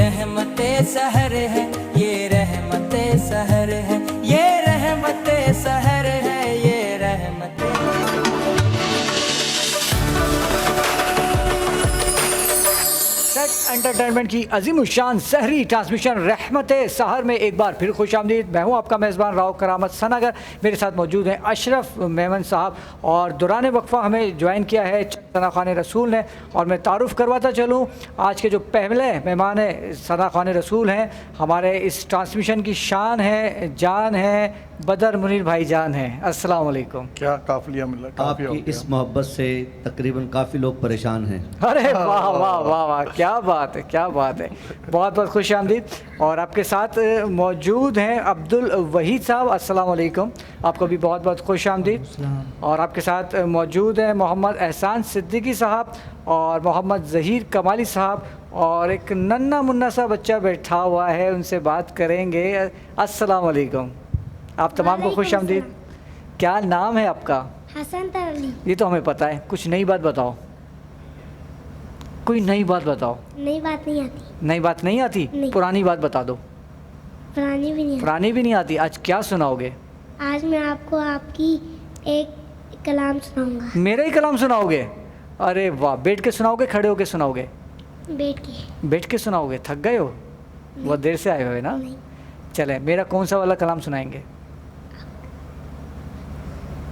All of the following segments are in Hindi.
रहमते सहर है, ये रहमते सहर है, ये रहमते सहर है, ये रहमते। एंटरटेनमेंट की अजीमुशान सहरी ट्रांसमिशन रहमते सहर में एक बार फिर खुश आमदीद। मैं हूँ आपका मेज़बान राव करामत सनागर। मेरे साथ मौजूद हैं अशरफ मेमन साहब और दौरान वक्फ़ा हमें ज्वाइन किया है सना खान रसूल ने। और मैं तारुफ़ करवाता चलूँ, आज के जो पहले मेहमान सना खान रसूल हैं, हमारे इस ट्रांसमिशन की शान है, जान है, बदर मुनीर भाई जान है। अस्सलाम वालेकुम। क्या काफिलिया मिला आपकी इस मोहब्बत से तकरीबन काफ़ी लोग परेशान हैं। अरे वाह वाह वाह वाह, क्या बात है, क्या बात है। बहुत बहुत खुश आमदीद। और आपके साथ मौजूद हैं अब्दुल वहीद साहब। अस्सलाम वालेकुम, आपको भी बहुत बहुत खुश आमदीद। और आपके साथ मौजूद हैं मोहम्मद एहसान सिद्दीकी साहब और मोहम्मद ज़हीर कमाली साहब। और एक नन्ना मुन्ना सा बच्चा बैठा हुआ है, उनसे बात करेंगे। अस्सलाम वालेकुम, आप तमाम को खुश आमदीद। क्या नाम है आपका? हसन तरली। ये तो हमें पता है, कुछ नई बात बताओ, कोई नई बात बताओ। नई बात नहीं आती। नई बात नहीं आती? नहीं। पुरानी बात बता दो। पुरानी भी नहीं आती। पुरानी भी नहीं आती। आज क्या सुनाओगे? आज मैं आपको आपकी एक कलाम सुनाऊंगा। मेरा ही कलाम सुनाओगे? अरे वाह, बैठ के सुनाओगे, खड़े होके सुनाओगे? बैठ के। बैठ के सुनाओगे? थक गए हो, बहुत देर से आए हो है ना? नहीं। चले, मेरा कौन सा वाला कलाम सुनाएंगे?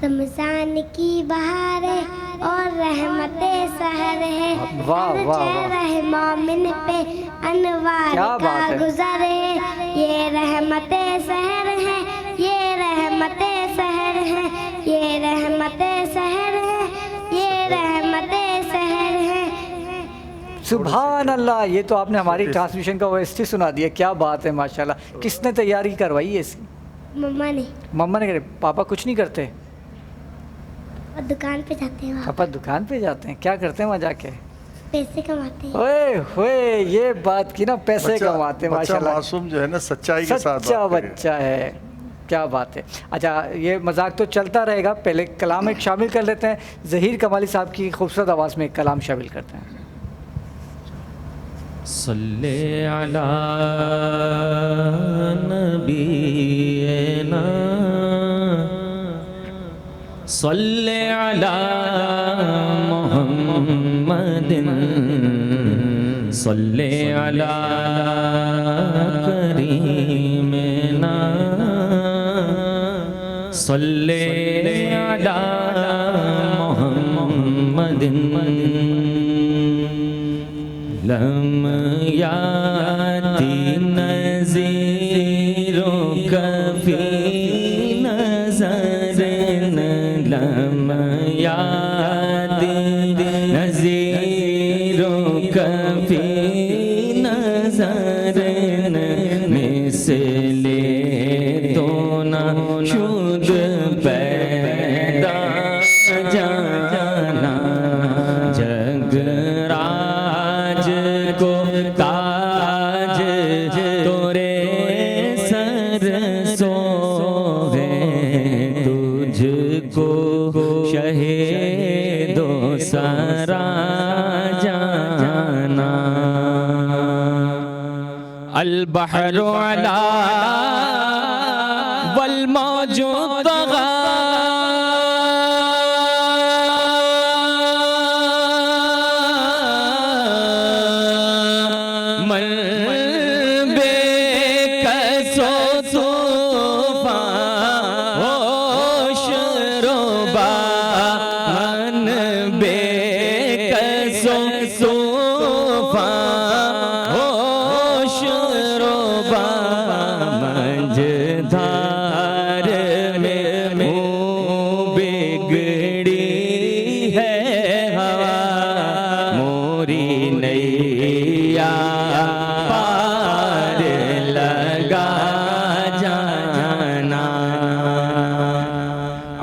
रमजान की बहार है और रहमते सहर है। वाह वाह वाह, रहे मोमिन पे अनवार क्या का बात है। गुजर है। ये रहमते सहर है, ये रहमते सहर है, ये रहमते सहर है, ये रहमते सहर है। सुभान अल्लाह, ये तो आपने हमारी ट्रांसमिशन का ओएसटी सुना दिया। क्या बात है, माशाल्लाह। किसने तैयारी करवाई है इसकी? मम्मा ने। मम्मा ने करे? पापा कुछ नहीं करते? और दुकान पे जाते हैं, वहाँ पापा दुकान पे जाते हैं, क्या करते हैं वहाँ जाके? पैसे कमाते हैं। ओए होए, ये बात की ना, पैसे कमाते हैं बच्चा माशाल्लाह। मासूम जो है ना, सच्चाई के साथ सच्चा बात करे। बच्चा है, क्या बात है। अच्छा, ये मजाक तो चलता रहेगा, पहले कलाम एक शामिल कर लेते हैं। ज़हीर कमाली साहब की खूबसूरत आवाज़ में एक कलाम शामिल करते हैं। सल्ले अला नबीना सल्ले अला मुहम्मदिन सल्ले अला करीमिना सल्ले अला मुहम्मदिन लम याती नज़ीरो कफ़ी नज़रन लम याती नज़ीरो कफ़ी नज़रन मिसले तो ना शुद पैदा जाना जगराज को ताज तोरे सर सोहे तुझको शहीदो सारा जाना अल बहरु अला वल मौजू तगा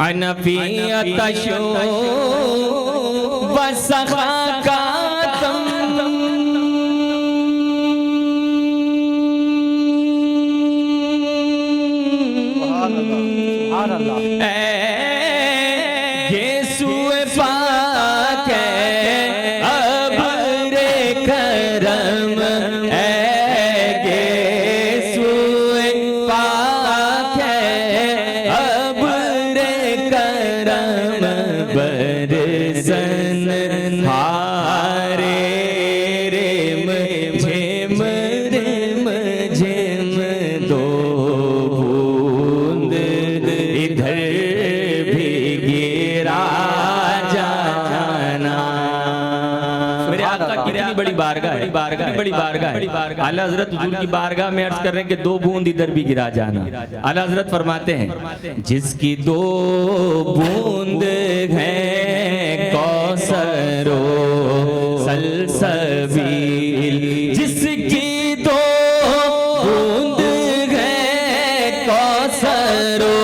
अनफियतशो वसखाकातम सुभान अल्लाह। येसुए पाक है अब्रे करम बड़ी बारगाह है। आला हजरत हुजूर की बारगाह में अर्ज कर रहे हैं कि 2 बूंद इधर भी गिरा जाना। आला हजरत फरमाते हैं जिसकी 2 बूंद हैं कौसरो सलसबील, जिसकी 2 बूंद हैं कौसरो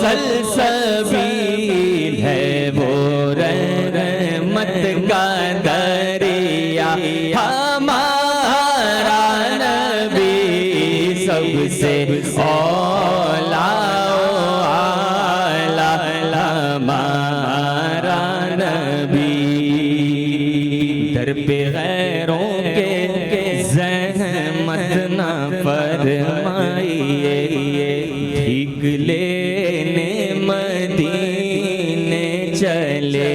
सलसबील है वो रहमत का दरिया हमारा नबी सबसे औला आला हमारा नबी। दर पे गैरों के ज़हमत न फरमाइए, ठीक लेने मदीने चले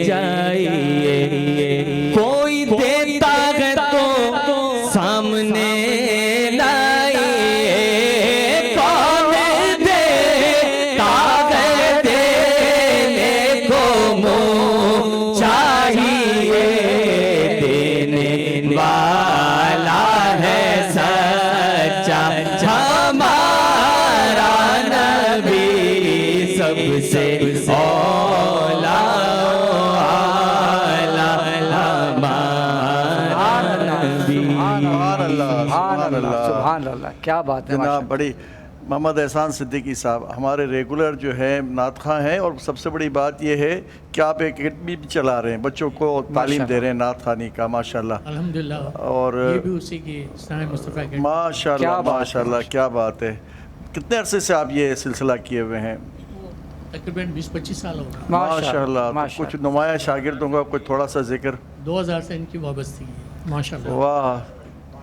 जाइए। कोई देता है तो सामने लाइए, कौन देता है देने को मुँह चाहिए, देने वाला है सच्चा हमारा नबी सबसे औला आला हमारा नबी। सुभान अल्लाह, क्या बात है जनाब बड़ी मोहम्मद एहसान सिद्दीकी साहब हमारे रेगुलर जो है नात खां हैं, और सबसे बड़ी बात यह है कि आप एक अकेडमी भी चला रहे हैं, बच्चों को तालीम दे रहे हैं नात खानी का, माशाल्लाह। अल्हम्दुलिल्लाह। और ये भी उसी की सनाए मुस्तफ़ा के माशाल्लाह माशाल्लाह, क्या बात है। कितने अरसे से आप ये सिलसिला किए हुए हैं? तकरीबन 20-25 साल हो गए। माशाल्लाह। तो कुछ नुमाया शागिर्दों का कोई थोड़ा सा जिक्र? 2000 से इनकी वाबस्तगी है। माशाल्लाह वाह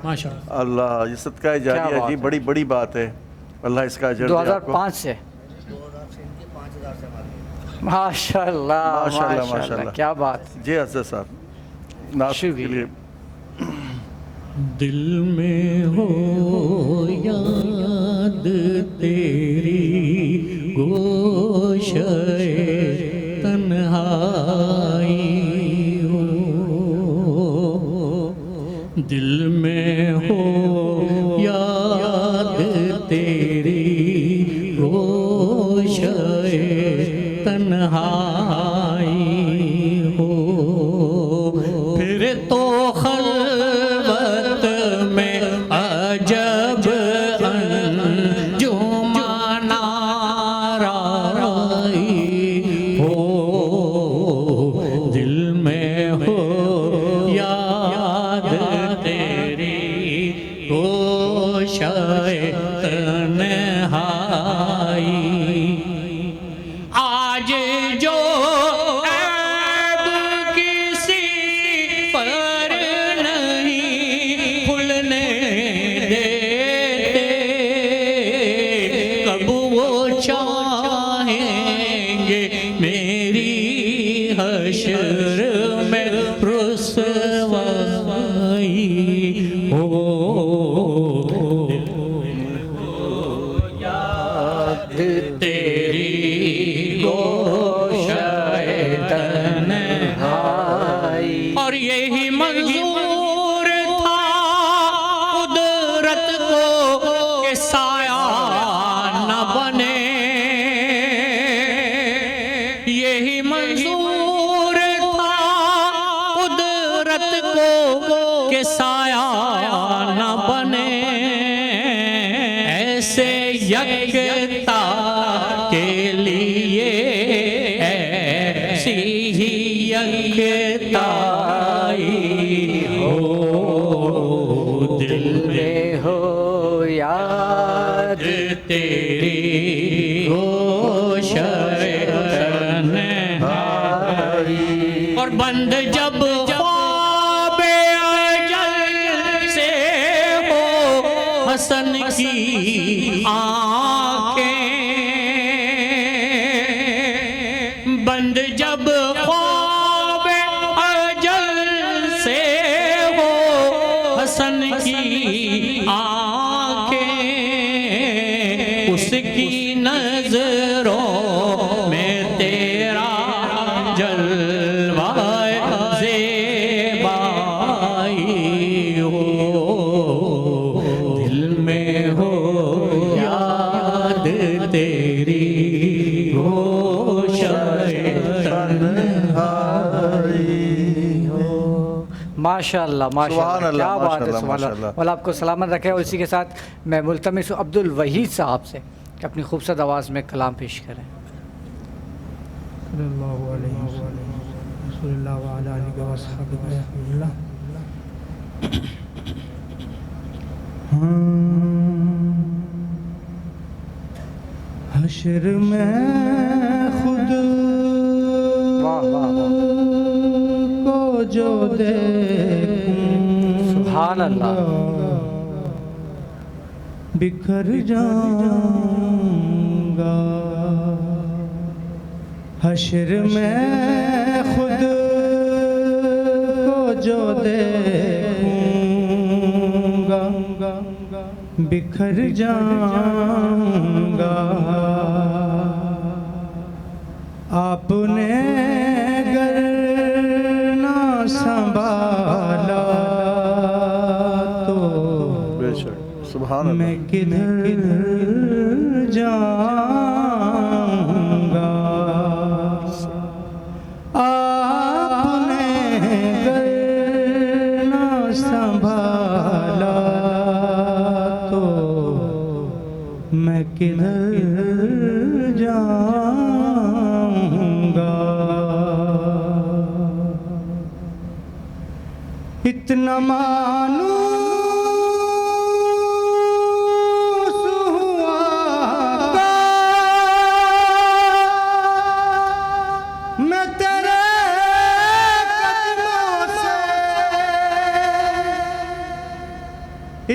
माशाल्लाह। अल्लाह, ये सदका जारिया जी, बड़ी बड़ी बात है। अल्लाह इसका अजर दे आपको। 2005 से माशाल्लाह माशाल्लाह, माशाल्लाह, क्या बात। जी हसन साहब नात के लिए। दिल में हो याद तेरी गोशे तन्हाई हो, दिल में हो याद तेरी गोशे तन्हाई हो, फिर तो खलवत में अजब अंजुमनाराई हो, दिल में हो याद तेरी गोशे तन्हाई। आज जो ऐब किसी पर नहीं खुलने देते, कब वो चाहेंगे मेरी हश्र में रुसवाई हो, तेरी गोशे तन्हाई। और यही मंजूर था कुदरत को कि साया न बने, यही मंजूर था कुदरत को कि साया न बने, ऐसे यकता के लिए ऐसी ही यकताई हो, दिल में हो याद तेरी गोशे तन्हाई। और बंद जब ख्वाबे अजल से हो हसन की आँखें, बंद जब ख्वाबे अजल से हो हसन की आँखें, उसकी नजरों में तेरा जलवा ज़ेबाई माशाल्लाह सुभान माशाल्लाह, अल्लाह, क्या बात है, माशाल्लाह, सुभान अल्लाह। माशाल्लाह। मौला आपको सलामत रखे। और इसी के साथ मैं मुल्तमिस हूँ अब्दुल वहीद साहब से कि अपनी खूबसूरत आवाज़ में कलाम पेश करें। हशर में खुद वाह वाह वाह, को जो देखूं सुभान अल्लाह, बिखर जाऊंगा। हशर में खुद को जो देखूंगा बिखर जाऊंगा। आपने गर ना संभाला तो बेशक, सुभान मैं अल्लाह। किधर जाऊंगा। आपने गर ना संभाला तो मैं किधर जाऊंगा। इतना मानूस हुआ मैं तेरे कदमों से।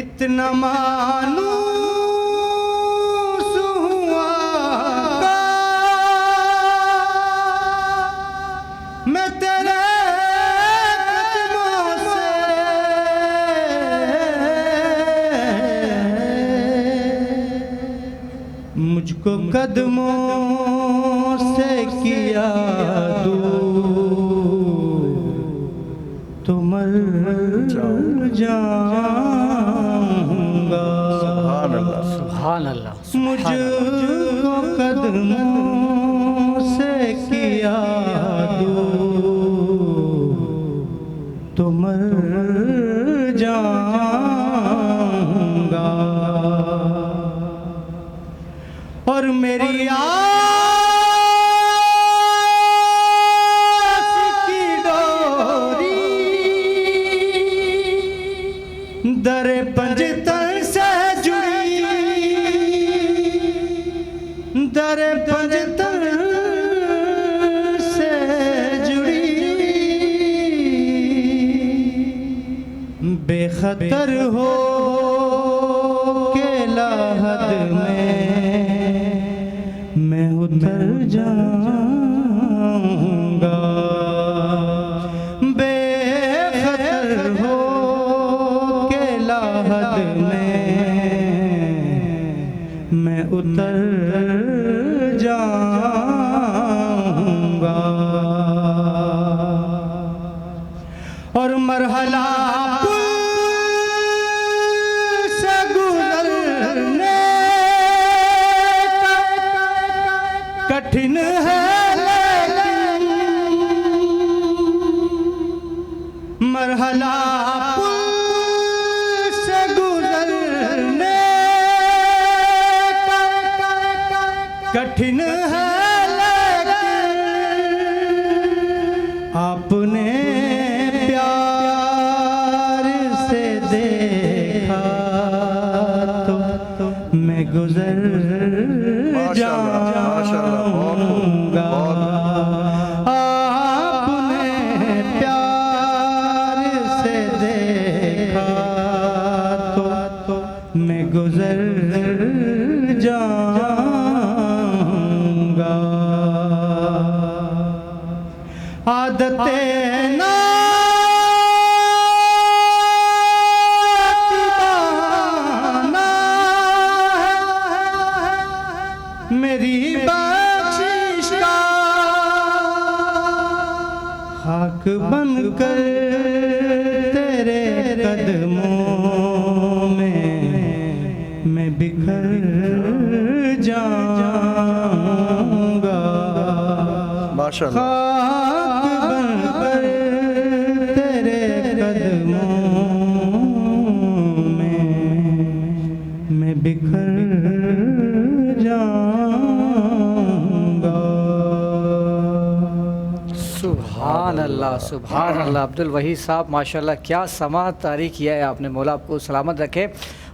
इतना मानूस हुआ मैं तेरे कदमों से। मुझको कदमों से किया दूर तो मर जाऊंगा। सुभान अल्लाह। सुभान अल्लाह, मुझको कदमों से किया दूर तो मर जाऊंगा। और मेरी आस की डोरी दरे पंजतन से जुड़ी। दरे पंजतन से जुड़ी। बेखतर हो के लाहद में मैं उतर जाऊंगा। बेखतर हो के लाहद में मैं उतर जाऊंगा। और मरहला से गुजरने कठिन है लेकिन मरहला से गुजरने कठिन है लेकिन आपने प्यार से देखा तो मैं गुजर माशाल्लाह, माशाल्लाह, बहुत खूब, जाऊंगा। बहुत। आपने प्यार से देखा तो मैं गुजर जाऊंगा। आदते मेरी बख्शिश का खाक बनकर तेरे कदमों में मैं बिखर जाऊंगा। माशाल्लाह। खाक बनकर तेरे कदमों अल्लाह, सुभान अल्लाह। अब्दुल वहीद साहब माशाल्लाह क्या समा तारी किया है आपने, मौला आपको सलामत रखे।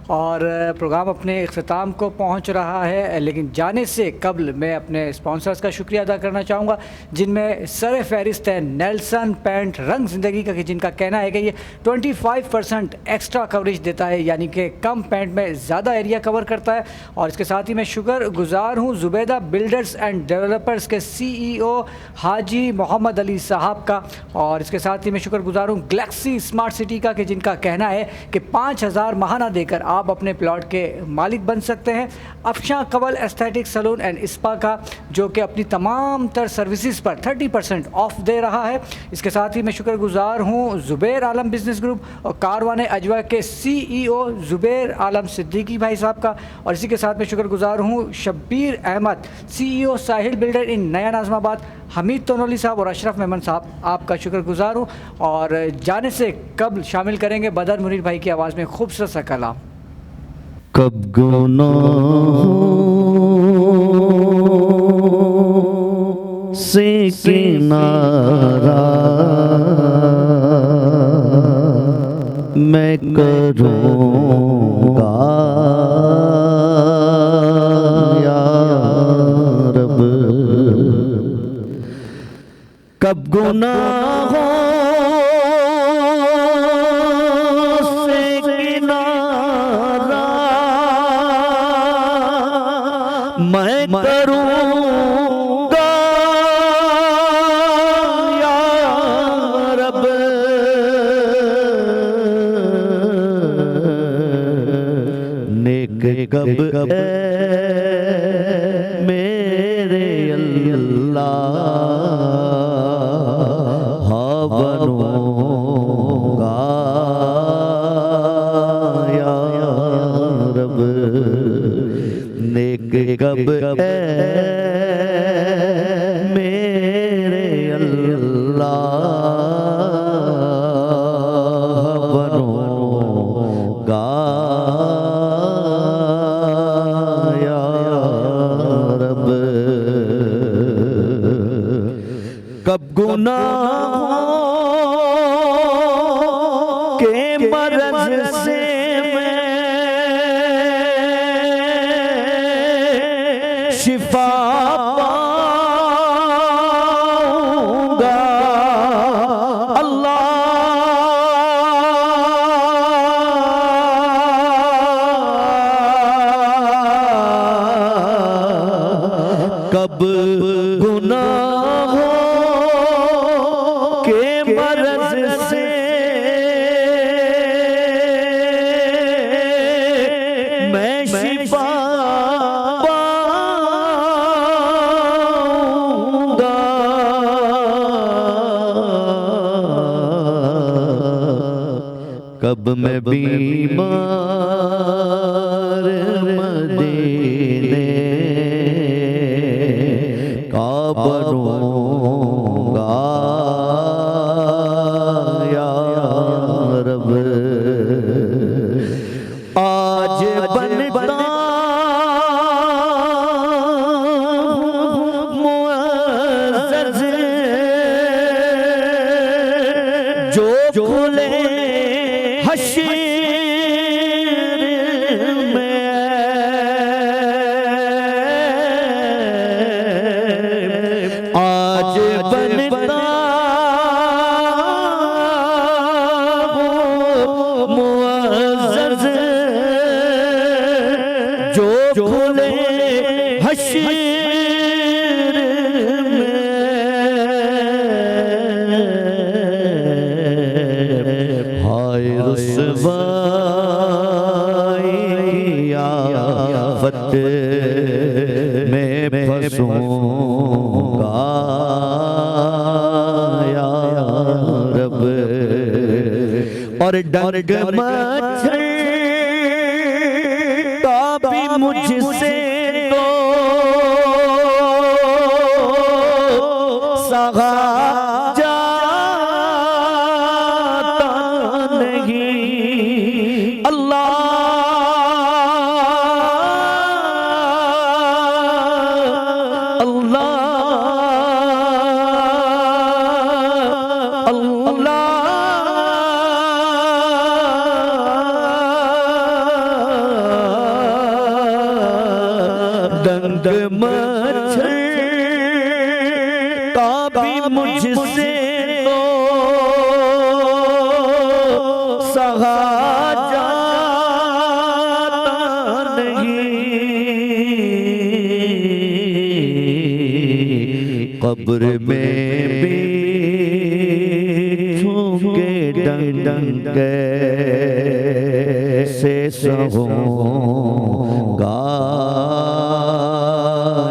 और प्रोग्राम अपने इख्तिताम को पहुंच रहा है, लेकिन जाने से कबल मैं अपने स्पॉन्सर्स का शुक्रिया अदा करना चाहूँगा, जिनमें सर फहरिस्त है नेल्सन पेंट रंग ज़िंदगी का, जिनका कहना है कि ये 25% एक्स्ट्रा कवरेज देता है, यानी कि कम पेंट में ज़्यादा एरिया कवर करता है। और इसके साथ ही मैं शुक्रगुज़ार हूँ ज़ुबैदा बिल्डर्स एंड डेवलपर्स के CEO हाजी मोहम्मद अली साहब का। और इसके साथ ही मैं शुक्रगुज़ार हूँ गैलेक्सी स्मार्ट सिटी का, जिनका कहना है कि 5000 माहाना देकर आप अपने प्लॉट के मालिक बन सकते हैं। अफशा कवल एस्थेटिक सैलून एंड स्पा का, जो कि अपनी तमाम तर सर्विसेज पर 30% ऑफ दे रहा है। इसके साथ ही मैं शुक्रगुज़ार हूँ ज़ुबैर आलम बिजनेस ग्रुप और कारवान अजवा के CEO ज़ुबैर आलम सिद्दीकी भाई साहब का। और इसी के साथ मैं शुक्रगुज़ार हूँ शब्बीर अहमद CEO साहिल बिल्डर इन नया नाज़माबाद, हमीद तोनोली साहब और अशरफ मेमन साहब, आपका शुक्रगुज़ार हूँ। और जाने से कबल शामिल करेंगे बदर मुनीर भाई की आवाज़ में खूबसूरत सा कलाम। कब गुनाहों से किनारा मैं करूँगा या रब, कब गुनाहों से किनारा मैं करूँगा या रब, नेक कब मेरे अल्लाह बनूँगा या रब, नेक कब मेरे अल्लाह बनूँगा या रब, कब गुनाहों के मर्ज़ से शिफा पाऊंगा अल्लाह, कब गुनाहों के मर्ज़ से मैं शिफा कब मैं बीमार मदीने का बनूंगा या रब, आज बनता मुअज़्ज़ज़ जो खुले हश्र में, आज बनता मुअज़्ज़ज़ जो खुले हश्र में, हाय रुसवाई आफत में फंसूंगा या रब, और डंग मच्छर का भी मुझसे तो सहा जाता नहीं अल्लाह, अल्लाह डंक मच्छर का भी मुझसे तो सहा जाता नहीं, कब्र में भी छूके डंक से सहूंगा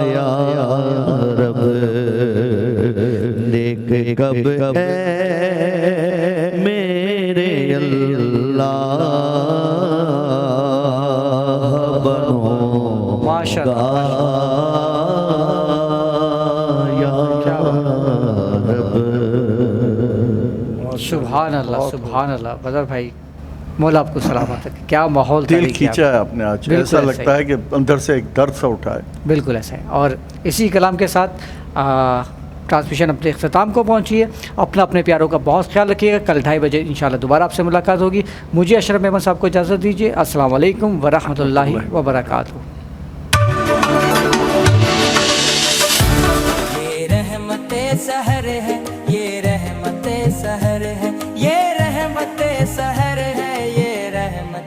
या रब, देख कब है मेरे अल्लाह बनो माशाअल्लाह। या रब। सुभान अल्लाह, सुभान अल्लाह। बदर भाई मौला आपको सलामत है। क्या माहौल दिल तारीख किया खींचा है आपने आज, बिल्कुल ऐसा ऐसा लगता है कि अंदर से एक दर्द सा उठा है। बिल्कुल ऐसा है। और इसी कलाम के साथ ट्रांसमिशन अपने इख्तिताम को पहुंची है। अपना अपने प्यारों का बहुत ख्याल रखिएगा। कल 2:30 बजे इंशाल्लाह दोबारा आपसे मुलाकात होगी। मुझे अशरफ मेमन साहब को इजाज़त दीजिए। अस्सलाम वालेकुम वरहमतुल्लाहि वबरकातुहू। ये रहमते सहर है,